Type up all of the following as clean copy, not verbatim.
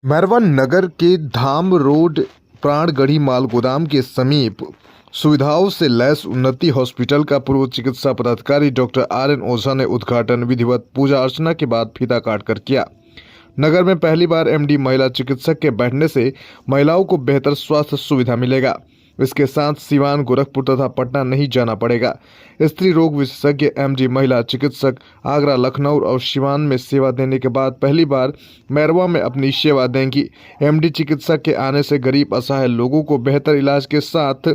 मैरवा नगर के धाम रोड प्राणगढ़ी माल गोदाम के समीप सुविधाओं से लैस उन्नति हॉस्पिटल का पूर्व चिकित्सा पदाधिकारी डॉक्टर RN ओझा ने उद्घाटन विधिवत पूजा अर्चना के बाद फीता काटकर किया। नगर में पहली बार MD महिला चिकित्सक के बैठने से महिलाओं को बेहतर स्वास्थ्य सुविधा मिलेगा। इसके साथ सिवान, गोरखपुर तथा पटना नहीं जाना पड़ेगा। स्त्री रोग विशेषज्ञ MD महिला चिकित्सक आगरा, लखनऊ और सिवान में सेवा देने के बाद पहली बार मैरवा में अपनी सेवा देंगी। MD चिकित्सक के आने से गरीब असहाय लोगों को बेहतर इलाज के साथ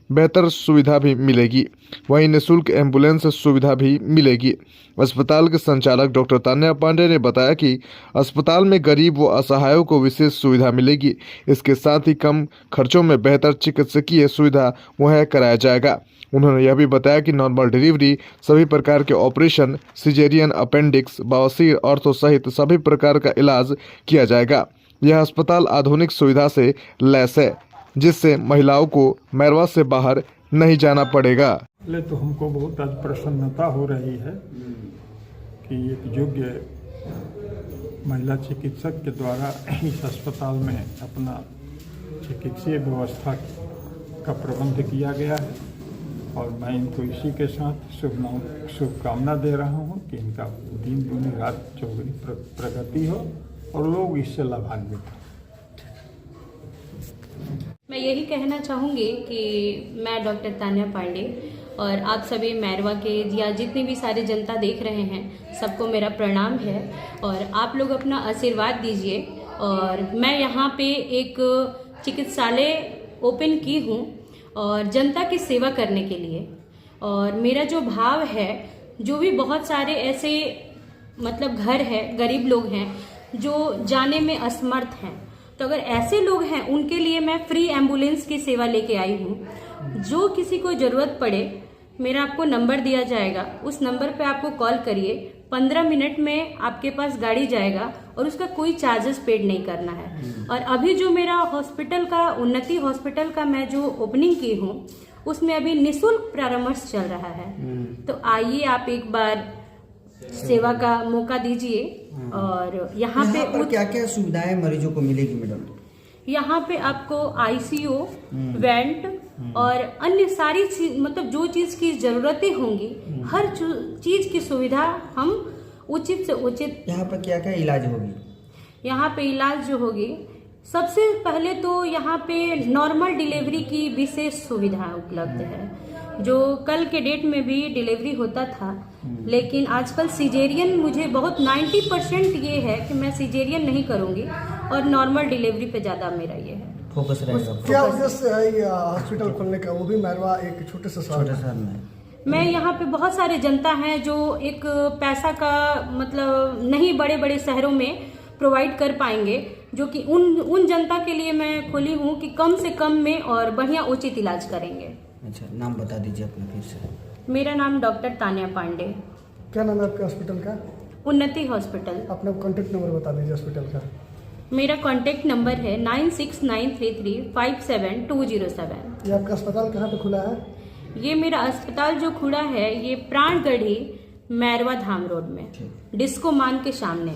बेहतर सुविधा भी मिलेगी। वहीं निःशुल्क एम्बुलेंस सुविधा भी मिलेगी। अस्पताल के संचालक डॉक्टर तान्या पांडे ने बताया कि अस्पताल में गरीब व असहायों को विशेष सुविधा मिलेगी। इसके साथ ही कम खर्चों में बेहतर चिकित्सकीय सुविधा मुहैया कराया जाएगा। उन्होंने यह भी बताया कि नॉर्मल डिलीवरी, सभी प्रकार के ऑपरेशन, सिजेरियन, अपेंडिक्स, बवासीर, ऑर्थो सहित सभी प्रकार का इलाज किया जाएगा। यह अस्पताल आधुनिक सुविधा से लैस है, जिससे महिलाओं को मैरवा से बाहर नहीं जाना पड़ेगा। पहले तो हमको बहुत आज प्रसन्नता हो रही है कि एक योग्य महिला चिकित्सक के द्वारा इस अस्पताल में अपना चिकित्सीय व्यवस्था का प्रबंध किया गया है और मैं इनको इसी के साथ शुभकामना दे रहा हूं कि इनका दिन दूनी रात चौगुनी प्रगति हो और लोग इससे लाभान्वित हों। मैं यही कहना चाहूँगी कि मैं डॉक्टर तान्या पांडे और आप सभी मैरवा के या जितनी भी सारे जनता देख रहे हैं, सबको मेरा प्रणाम है और आप लोग अपना आशीर्वाद दीजिए। और मैं यहाँ पे एक चिकित्सालय ओपन की हूँ और जनता की सेवा करने के लिए। और मेरा जो भाव है, जो भी बहुत सारे ऐसे मतलब घर है, गरीब लोग हैं जो जाने में असमर्थ हैं, तो अगर ऐसे लोग हैं उनके लिए मैं फ्री एम्बुलेंस की सेवा लेके आई हूँ। जो किसी को ज़रूरत पड़े, मेरा आपको नंबर दिया जाएगा, उस नंबर पे आपको कॉल करिए। 15 मिनट में आपके पास गाड़ी जाएगा और उसका कोई चार्जेस पेड नहीं करना है। और अभी जो मेरा हॉस्पिटल का, उन्नति हॉस्पिटल का मैं जो ओपनिंग की हूँ, उसमें अभी निःशुल्क परामर्श चल रहा है। तो आइए आप एक बार सेवा का मौका दीजिए। और यहाँ पे क्या क्या सुविधाएं मरीजों को मिलेगी मैडम? यहाँ पे आपको ICU, वेंट और अन्य सारी चीज, मतलब जो चीज की जरूरतें होंगी, हर चीज की सुविधा हम उचित से उचित। यहाँ पर क्या क्या इलाज होगी? यहाँ पे इलाज जो होगी, सबसे पहले तो यहाँ पे नॉर्मल डिलीवरी की विशेष सुविधा उपलब्ध है। जो कल के डेट में भी डिलीवरी होता था, लेकिन आजकल सिजेरियन, मुझे बहुत 90% ये है कि मैं सिजेरियन नहीं करूँगी और नॉर्मल डिलीवरी पे ज़्यादा मेरा ये है फोकस रहेगा। क्या वजह से है ये हॉस्पिटल खोलने का, वो भी मैरवा एक छोटे से शहर में? मैं यहाँ पे बहुत सारे जनता हैं जो एक पैसा का मतलब नहीं बड़े बड़े शहरों में प्रोवाइड कर पाएंगे, जो कि उन जनता के लिए मैं खोली हूँ कि कम से कम में और बढ़िया उचित इलाज करेंगे। अच्छा, नाम बता दीजिए अपना फिर से। मेरा नाम डॉक्टर तान्या पांडे। क्या नाम है आपके हॉस्पिटल का? उन्नति हॉस्पिटल। अपना कॉन्टेक्ट नंबर बता दीजिए हॉस्पिटल का। मेरा कॉन्टेक्ट नंबर है 9693357207। ये आपका अस्पताल कहाँ पे खुला है? ये मेरा अस्पताल जो खुला है, ये प्राणगढ़ी मैरवा धाम रोड में, डिस्को मान के सामने।